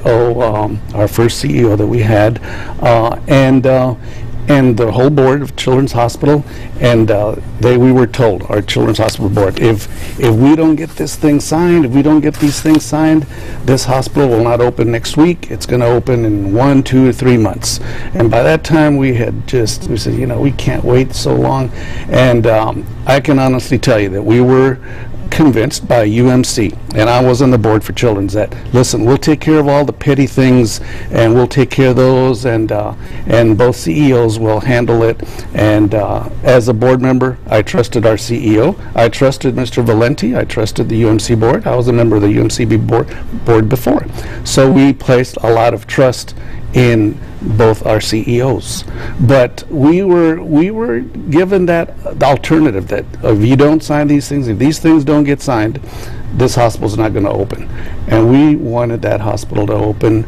our first CEO that we had, and the whole board of Children's Hospital, and we were told, our Children's Hospital board, if we don't get this thing signed, if we don't get these things signed, this hospital will not open next week. It's going to open in 1, 2, or 3 months. And by that time, we said, you know, we can't wait so long. And I can honestly tell you that we were convinced by UMC, and I was on the board for Children's, that listen, we'll take care of all the petty things, and we'll take care of those, and both CEOs will handle it. And as a board member, I trusted our CEO, I trusted Mr. Valenti, I trusted the UMC board. I was a member of the UMCB board before, so we placed a lot of trust in both our CEOs. But we were given that alternative, that if you don't sign these things, if these things don't get signed, this hospital's not going to open. And we wanted that hospital to open,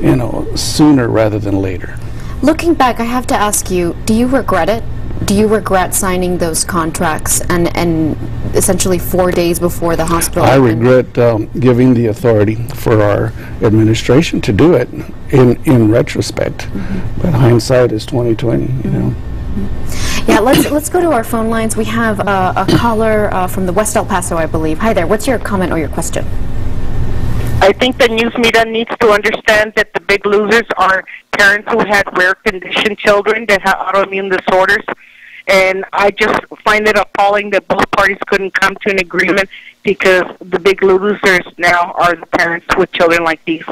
you know, sooner rather than later. Looking back, I have to ask you, do you regret it? Do you regret signing those contracts and essentially 4 days before the hospital opened? I regret giving the authority for our administration to do it in retrospect. But hindsight is 20/20, you know. Yeah, let's go to our phone lines. We have a caller from the West El Paso, I believe. Hi there. What's your comment or your question? I think the news media needs to understand that the big losers are parents who had rare condition children that have autoimmune disorders. And I just find it appalling that both parties couldn't come to an agreement, because the big losers now are the parents with children like these.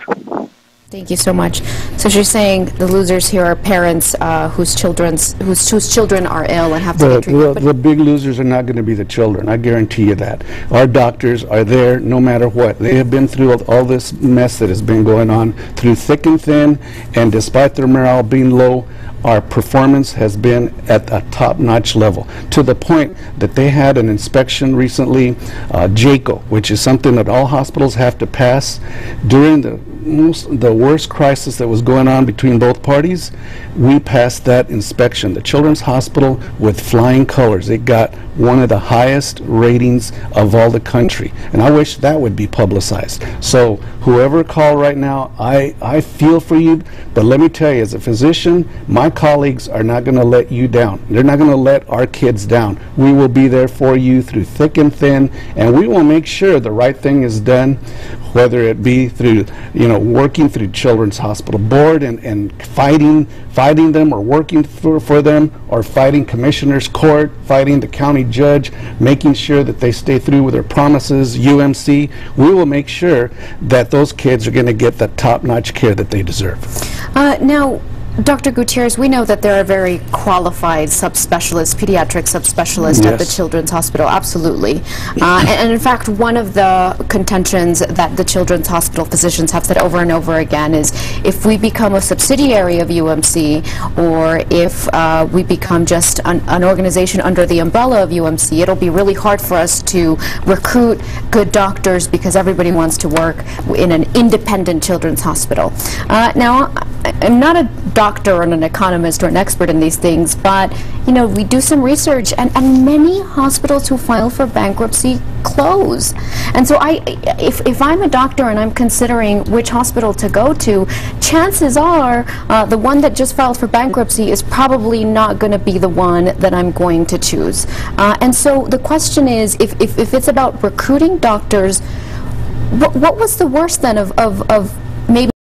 Thank you so much. So she's saying the losers here are parents whose children are ill and have to get treatment. The big losers are not going to be the children. I guarantee you that. Our doctors are there no matter what. They have been through all this mess that has been going on through thick and thin, and despite their morale being low, our performance has been at a top-notch level, to the point that they had an inspection recently, JACO, which is something that all hospitals have to pass. During the worst crisis that was going on between both parties, we passed that inspection. The Children's Hospital, with flying colors, it got one of the highest ratings of all the country, and I wish that would be publicized. So whoever called right now, I feel for you, but let me tell you, as a physician, my colleagues are not going to let you down. They're not going to let our kids down. We will be there for you through thick and thin, and we will make sure the right thing is done, whether it be through, you know, working through Children's Hospital Board and fighting them, or working for them, or fighting Commissioner's Court, fighting the county judge, making sure that they stay through with their promises, UMC. We will make sure that those kids are going to get the top-notch care that they deserve. Now, Dr. Gutierrez, we know that there are very qualified subspecialists, pediatric subspecialists at the Children's Hospital, absolutely. And in fact, one of the contentions that the Children's Hospital physicians have said over and over again is, if we become a subsidiary of UMC, or if we become just an organization under the umbrella of UMC, it'll be really hard for us to recruit good doctors, because everybody wants to work in an independent children's hospital. Now, I'm not a doctor or an economist or an expert in these things, but you know, we do some research, and many hospitals who file for bankruptcy close. And so if I'm a doctor and I'm considering which hospital to go to, chances are the one that just filed for bankruptcy is probably not going to be the one that I'm going to choose. And so the question is, if it's about recruiting doctors, what was the worst then of maybe